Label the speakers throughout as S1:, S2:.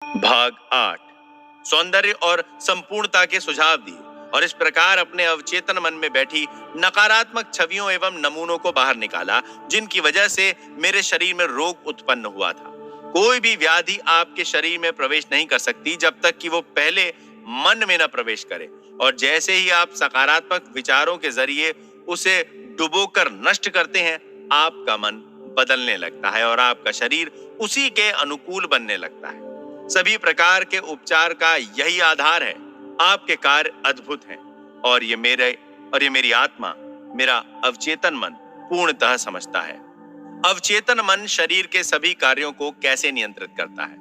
S1: भाग 8 सौंदर्य और संपूर्णता के सुझाव दिए और इस प्रकार अपने अवचेतन मन में बैठी नकारात्मक छवियों एवं नमूनों को बाहर निकाला, जिनकी वजह से मेरे शरीर में रोग उत्पन्न हुआ था। कोई भी व्याधि आपके शरीर में प्रवेश नहीं कर सकती जब तक कि वो पहले मन में न प्रवेश करे, और जैसे ही आप सकारात्मक विचारों के जरिए उसे डुबोकर नष्ट करते हैं, आपका मन बदलने लगता है और आपका शरीर उसी के अनुकूल बनने लगता है। सभी प्रकार के उपचार का यही आधार है। आपके कार्य अद्भुत हैं और ये मेरी आत्मा, मेरा अवचेतन मन पूर्णतः समझता है। अवचेतन मन शरीर के सभी कार्यों को कैसे नियंत्रित करता है।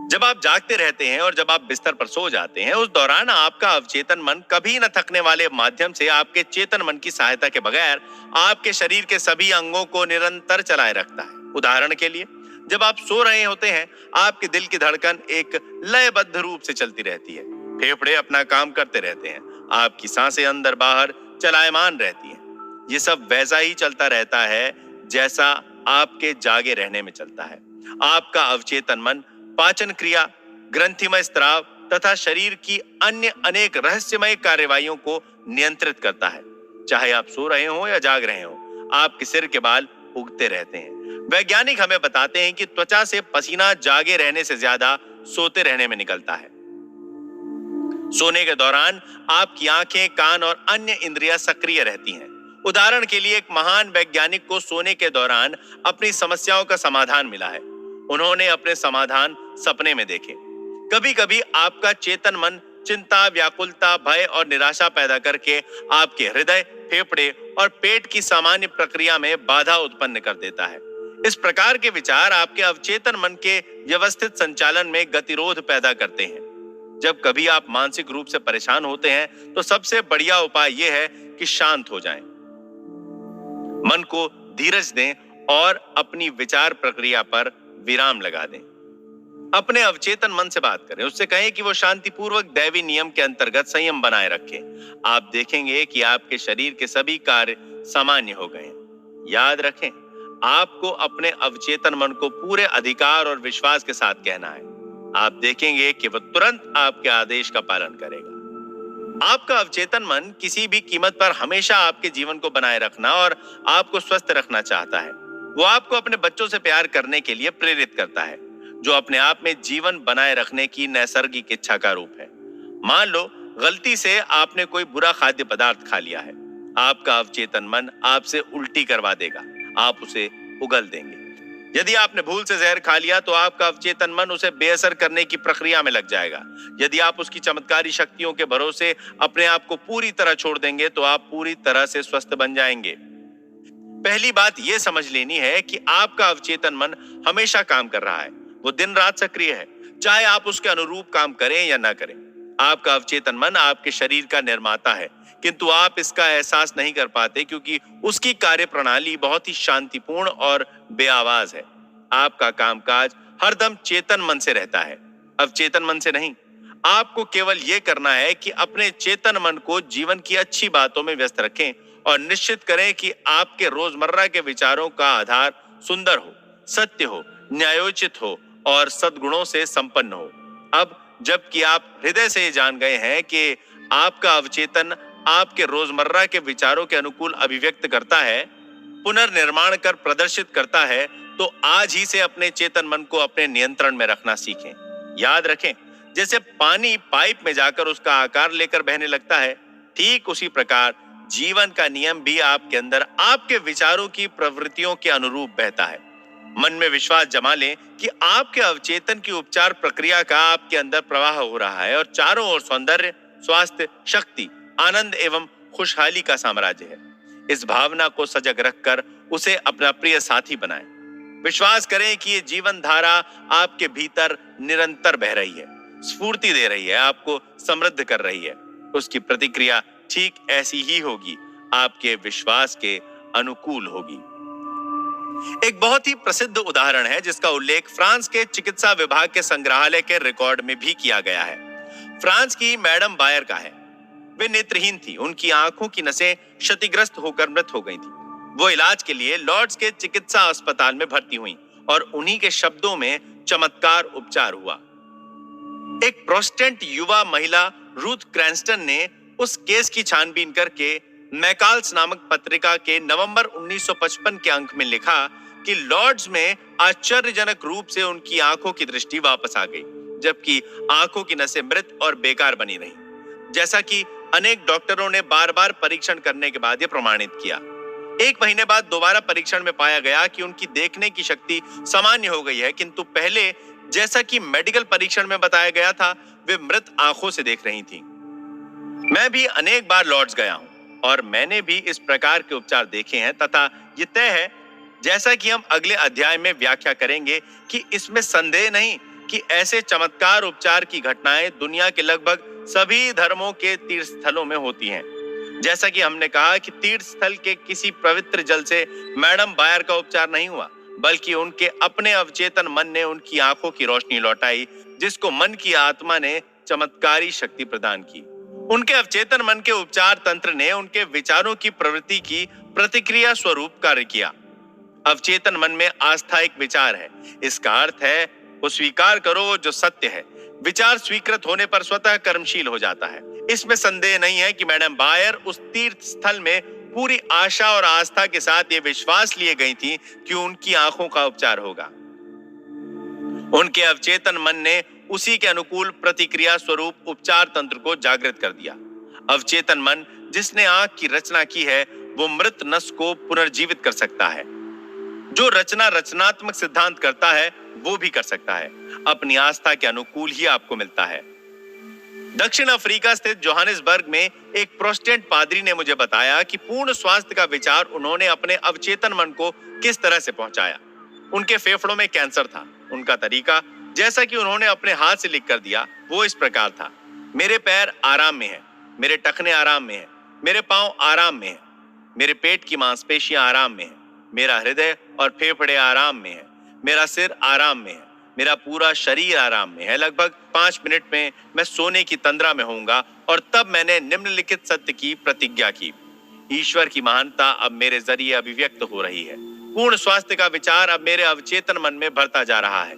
S1: जब आप जागते रहते हैं और जब आप बिस्तर पर सो जाते हैं, उस दौरान आपका अवचेतन मन कभी न थकने वाले माध्यम से आपके चेतन मन की सहायता के बगैर आपके शरीर के सभी अंगों को निरंतर चलाए रखता है। उदाहरण के लिए, जब आप सो रहे होते हैं, आपके दिल की धड़कन एक लयबद्ध रूप से चलती रहती है, फेफड़े अपना काम करते रहते हैं, आपकी सांसें अंदर बाहर चलायमान रहती हैं। ये सब वैसा ही चलता रहता है जैसा आपके जागे रहने में चलता है। आपका अवचेतन मन पाचन क्रिया, ग्रंथिमय स्त्राव तथा शरीर की अन्य अनेक रहस्यमय कार्यवाहियों को नियंत्रित करता है। चाहे आप सो रहे हो या जाग रहे हो, आपके सिर के बाल उगते रहते हैं। वैज्ञानिक हमें बताते हैं कि त्वचा से पसीना जागे रहने से ज्यादा सोते रहने में निकलता है। सोने के दौरान आपकी आंखें, कान और अन्य इंद्रियां सक्रिय रहती हैं। उदाहरण के लिए, एक महान वैज्ञानिक को सोने के दौरान अपनी समस्याओं का समाधान मिला है। उन्होंने अपने समाधान सपने में देखे। कभी कभी आपका चेतन मन चिंता, व्याकुलता, भय और निराशा पैदा करके आपके हृदय, फेफड़े और पेट की सामान्य प्रक्रिया में बाधा उत्पन्न कर देता है। इस प्रकार के विचार आपके अवचेतन मन के व्यवस्थित संचालन में गतिरोध पैदा करते हैं। जब कभी आप मानसिक रूप से परेशान होते हैं, तो सबसे बढ़िया उपाय यह है कि शांत हो जाएं। मन को धीरज दें और अपनी विचार प्रक्रिया पर विराम लगा दें। अपने अवचेतन मन से बात करें, उससे कहें कि वो शांतिपूर्वक दैवी नियम के अंतर्गत संयम बनाए रखे। आप देखेंगे कि आपके शरीर के सभी कार्य सामान्य हो गए। याद रखें, आपको अपने अवचेतन मन को पूरे अधिकार और विश्वास के साथ कहना है। आप देखेंगे कि वह तुरंत आपके आदेश का पालन करेगा। आपका अवचेतन मन किसी भी कीमत पर हमेशा आपके जीवन को बनाए रखना और आपको स्वस्थ रखना चाहता है। वो आपको अपने बच्चों से प्यार करने के लिए प्रेरित करता है, जो अपने आप में जीवन बनाए रखने की नैसर्गिक इच्छा का रूप है। मान लो गलती से आपने कोई बुरा खाद्य पदार्थ खा लिया है, आपका अवचेतन मन आपसे उल्टी करवा देगा, आप उसे उगल देंगे। यदि आपने भूल से जहर खा लिया, तो आपका अवचेतन मन उसे बेअसर करने की प्रक्रिया में लग जाएगा। यदि आप उसकी चमत्कारी शक्तियों के भरोसे अपने आप को पूरी तरह छोड़ देंगे, तो आप पूरी तरह से स्वस्थ बन जाएंगे। पहली बात यह समझ लेनी है कि आपका अवचेतन मन हमेशा काम कर रहा है। वो दिन रात सक्रिय है, चाहे आप उसके अनुरूप काम करें या ना करें। आपका अवचेतन मन आपके शरीर का निर्माता है, किंतु आप इसका एहसास नहीं कर पाते क्योंकि उसकी कार्य प्रणाली बहुत ही शांतिपूर्ण और बेआवाज है। आपका कामकाज हरदम चेतन मन से रहता है, अवचेतन मन से नहीं। आपको केवल यह करना है कि अपने चेतन मन को जीवन की अच्छी बातों में व्यस्त रखें और निश्चित करें कि आपके रोजमर्रा के विचारों का आधार सुंदर हो, सत्य हो, न्यायोचित हो और सद्गुणों से संपन्न हो। अब जबकि आप हृदय से ये जान गए हैं कि आपका अवचेतन आपके रोजमर्रा के विचारों के अनुकूल अभिव्यक्त करता है, पुनर्निर्माण कर प्रदर्शित करता है, तो आज ही से अपने चेतन मन को अपने नियंत्रण में रखना सीखें। याद रखें, जैसे पानी पाइप में जाकर उसका आकार लेकर बहने लगता है, ठीक उसी प्रकार जीवन का नियम भी आपके अंदर आपके विचारों की प्रवृत्तियों के अनुरूप बहता है। मन में विश्वास जमा लें कि आपके अवचेतन की उपचार प्रक्रिया का आपके अंदर प्रवाह हो रहा है और चारों ओर सौंदर्य, स्वास्थ्य, शक्ति, आनंद एवं खुशहाली का साम्राज्य है। इस भावना को सजग रखकर उसे अपना प्रिय साथी बनाएं। विश्वास करें कि ये जीवन धारा आपके भीतर निरंतर बह रही है, स्फूर्ति दे रही है, आपको समृद्ध कर रही है। उसकी प्रतिक्रिया ठीक ऐसी ही होगी, आपके विश्वास के अनुकूल होगी। एक बहुत ही प्रसिद्ध उदाहरण है जिसका उल्लेख फ्रांस के चिकित्सा विभाग के संग्रहालय के रिकॉर्ड में भी किया गया है। फ्रांस की मैडम बायर का है। वे नेत्रहीन थी, उनकी आंखों की नसें क्षतिग्रस्त होकर मृत हो गई थी। वो इलाज के लिए लॉर्ड्स के चिकित्सा अस्पताल में भर्ती हुई और उन्हीं के शब्दों में चमत्कार उपचार हुआ। एक प्रोटेस्टेंट युवा महिला रूथ क्रैंस्टन ने उस केस की छानबीन करके मैकाल्स नामक पत्रिका के नवंबर 1955 के अंक में लिखा कि लॉर्ड्स में आश्चर्यजनक रूप से उनकी आंखों की दृष्टि वापस आ गई, जबकि आंखों की नसें मृत और बेकार बनी रहीं, जैसा कि अनेक डॉक्टरों ने बार-बार परीक्षण करने के बाद यह प्रमाणित किया। एक महीने बाद दोबारा परीक्षण में पाया गया कि उनकी देखने की शक्ति सामान्य हो गई है, किंतु पहले जैसा कि मेडिकल परीक्षण में बताया गया था, वे मृत आंखों से देख रही थीं। मैं भी अनेक बार लॉर्ड्स गया हूं और मैंने भी इस प्रकार के उपचार देखे हैं तथा ये तय है, जैसा कि हम अगले अध्याय में व्याख्या करेंगे, कि इसमें संदेह नहीं कि ऐसे चमत्कार उपचार की घटनाएं दुनिया के लगभग सभी धर्मों के तीर्थ स्थलों में होती हैं। जैसा कि हमने कहा कि तीर्थ स्थल के किसी पवित्र जल से मैडम बायर का उपचार नहीं हुआ, बल्कि उनके अपने अवचेतन मन ने उनकी आंखों की रोशनी लौटाई, जिसको मन की आत्मा ने चमत्कारी शक्ति प्रदान की। उनके अवचेतन मन के उपचार तंत्र ने उनके विचारों की प्रवृत्ति की प्रतिक्रिया स्वरूप कार्य किया। अवचेतन मन में आस्था एक विचार है। इसका अर्थ है वो स्वीकार करो जो सत्य है। विचार स्वीकृत होने पर स्वतः कर्मशील हो जाता है। इसमें संदेह नहीं है कि मैडम बायर उस तीर्थ स्थल में पूरी आशा और आस्था के साथ ये विश्वास लिए गई थी कि उनकी आंखों का उपचार होगा। उनके अवचेतन मन ने उसी के अनुकूल प्रतिक्रिया स्वरूप उपचार तंत्र को जागृत कर दिया। अवचेतन मन जिसने आंख की रचना की है, वो मृत नस को पुनर्जीवित कर सकता है। जो रचना रचनात्मक सिद्धांत करता है, वो भी कर सकता है। अपनी आस्था के अनुकूल ही आपको मिलता है। दक्षिण अफ्रीका स्थित जोहानिसबर्ग में एक प्रोटेस्टेंट पादरी ने मुझे बताया कि पूर्ण स्वास्थ्य का विचार उन्होंने अपने अवचेतन मन को किस तरह से पहुंचाया। उनके फेफड़ों में कैंसर था। उनका तरीका, जैसा कि उन्होंने अपने हाथ से लिख कर दिया, वो इस प्रकार था। मेरे पैर आराम में हैं, मेरे टखने आराम में हैं, मेरे पांव आराम में हैं, मेरे पेट की मांसपेशियां आराम में हैं, मेरा हृदय और फेफड़े आराम में हैं, मेरा सिर आराम में है, मेरा पूरा शरीर आराम में है। लगभग 5 मिनट में मैं सोने की तंद्रा में होऊंगा। और तब मैंने निम्नलिखित सत्य की प्रतिज्ञा की। ईश्वर की महानता अब मेरे जरिए अभिव्यक्त हो रही है। पूर्ण स्वास्थ्य का विचार अब मेरे अवचेतन मन में भरता जा रहा है।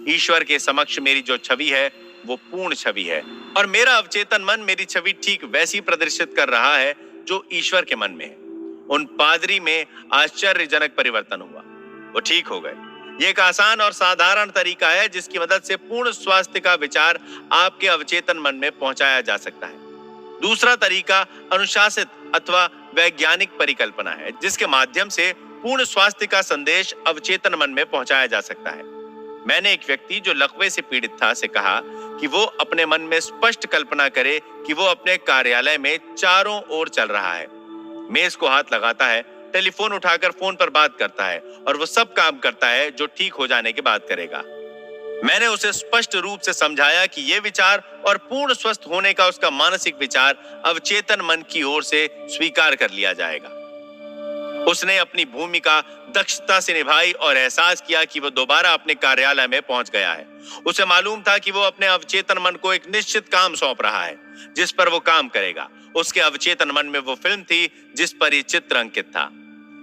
S1: ईश्वर के समक्ष मेरी जो छवि है, वो पूर्ण छवि है, और मेरा अवचेतन मन मेरी छवि ठीक वैसी प्रदर्शित कर रहा है जो ईश्वर के मन में है। उन पादरी में आश्चर्यजनक परिवर्तन हुआ। वो ठीक हो गए। ये एक आसान और साधारण तरीका है जिसकी मदद से पूर्ण स्वास्थ्य का विचार आपके अवचेतन मन में पहुंचाया जा सकता है। दूसरा तरीका अनुशासित अथवा वैज्ञानिक परिकल्पना है, जिसके माध्यम से पूर्ण स्वास्थ्य का संदेश अवचेतन मन में पहुंचाया जा सकता है। मैंने एक व्यक्ति जो लकवे से पीड़ित था से कहा कि वो अपने मन में स्पष्ट कल्पना करे कि वो अपने कार्यालय में चारों ओर चल रहा है, मेज को हाथ लगाता है, टेलीफोन उठाकर फोन पर बात करता है और वो सब काम करता है जो ठीक हो जाने के बाद करेगा। मैंने उसे स्पष्ट रूप से समझाया कि ये विचार और पूर्ण स्वस्थ होने का उसका मानसिक विचार अवचेतन मन की ओर से स्वीकार कर लिया जाएगा। उसने अपनी भूमिका दक्षता से निभाई और एहसास किया कि वो दोबारा अपने कार्यालय में पहुंच गया है। उसे मालूम था कि वो अपने अवचेतन मन को एक निश्चित काम सौंप रहा है जिस पर वो काम करेगा। उसके अवचेतन मन में वो फिल्म थी जिस पर ये चित्र अंकित था।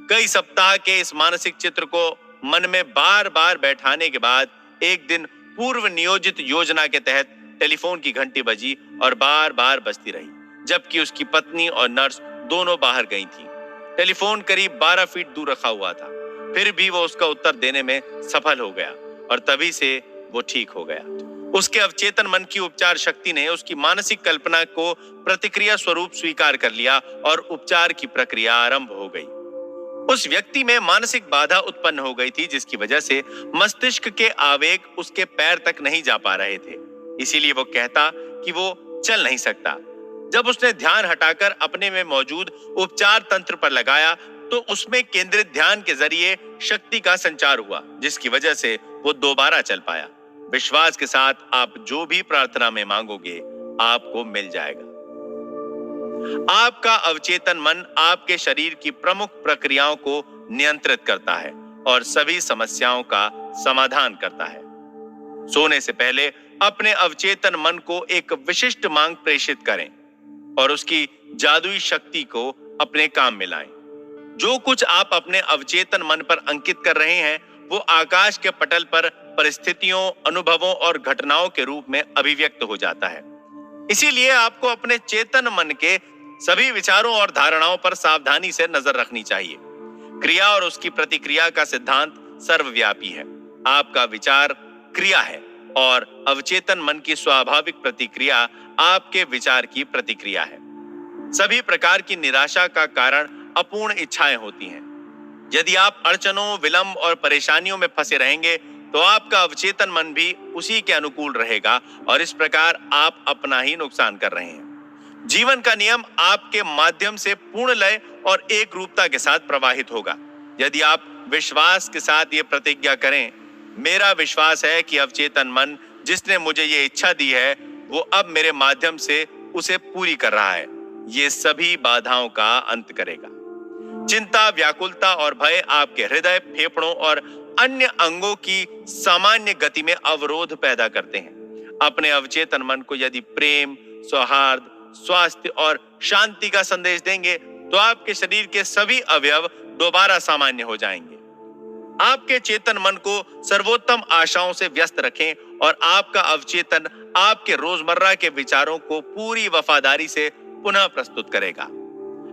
S1: कई सप्ताह के इस मानसिक चित्र को मन में बार बार बैठाने के बाद एक दिन पूर्व नियोजित योजना के तहत टेलीफोन की घंटी बजी और बार बार बजती रही, जबकि उसकी पत्नी और नर्स दोनों बाहर गई थीं। टेलीफोन करीब 12 फीट दूर रखा हुआ था। फिर भी वो उसका उत्तर देने में सफल हो गया और तभी से वो ठीक हो गया। उसके अवचेतन मन की उपचार शक्ति ने उसकी मानसिक कल्पना को प्रतिक्रिया स्वरूप स्वीकार कर लिया और उपचार की प्रक्रिया आरंभ हो गई। उस व्यक्ति में मानसिक बाधा उत्पन्न हो गई थी, जिसकी वजह से मस्तिष्क के आवेग उसके पैर तक नहीं जा पा रहे थे। इसीलिए वो कहता कि वो चल नहीं सकता। जब उसने ध्यान हटाकर अपने में मौजूद उपचार तंत्र पर लगाया तो उसमें केंद्रित ध्यान के जरिए शक्ति का संचार हुआ, जिसकी वजह से वो दोबारा चल पाया। विश्वास के साथ आप जो भी प्रार्थना में मांगोगे आपको मिल जाएगा। आपका अवचेतन मन आपके शरीर की प्रमुख प्रक्रियाओं को नियंत्रित करता है और सभी समस्याओं का समाधान करता है। सोने से पहले अपने अवचेतन मन को एक विशिष्ट मांग प्रेषित करें और उसकी जादुई शक्ति को अपने काम में लाएं। जो कुछ आप अपने अवचेतन मन पर अंकित कर रहे हैं वो आकाश के पटल पर परिस्थितियों, अनुभवों और घटनाओं के रूप में अभिव्यक्त हो जाता है। इसीलिए आपको अपने चेतन मन के सभी विचारों और धारणाओं पर सावधानी से नजर रखनी चाहिए। क्रिया और उसकी प्रतिक्रिया का सिद्धांत सर्वव्यापी है। आपका विचार क्रिया है और अवचेतन मन की स्वाभाविक प्रतिक्रिया आपके विचार की प्रतिक्रिया है। सभी प्रकार की निराशा का कारण अपूर्ण इच्छाएं होती हैं। यदि आप अड़चनों, विलंब और परेशानियों में फंसे रहेंगे तो आपका अवचेतन मन भी उसी के अनुकूल रहेगा और इस प्रकार आप अपना ही नुकसान कर रहे हैं। जीवन का नियम आपके माध्यम से पूर्ण लय और एक रूपता के साथ प्रवाहित होगा। यदि आप विश्वास के साथ ये प्रतिज्ञा करें, मेरा विश्वास है कि अवचेतन मन जिसने मुझे ये इच्छा दी है वो अब मेरे माध्यम से उसे पूरी कर रहा है, ये सभी बाधाओं का अंत करेगा। चिंता, व्याकुलता और भय आपके हृदय, फेफड़ों और अन्य अंगों की सामान्य गति में अवरोध पैदा करते हैं। अपने अवचेतन मन को यदि प्रेम, सौहार्द, स्वास्थ्य और शांति का संदेश देंगे तो आपके शरीर के सभी अवयव दोबारा सामान्य हो जाएंगे। आपके चेतन मन को सर्वोत्तम आशाओं से व्यस्त रखें और आपका अवचेतन आपके रोजमर्रा के विचारों को पूरी वफादारी से पुनः प्रस्तुत करेगा।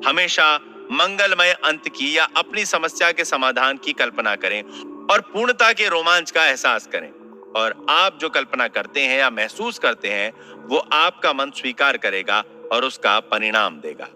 S1: हमेशा मंगलमय अंत की या अपनी समस्या के समाधान की कल्पना करें और पूर्णता के रोमांच का एहसास करें। और आप जो कल्पना करते हैं या महसूस करते हैं वो आपका मन स्वीकार करेगा और उसका परिणाम देगा।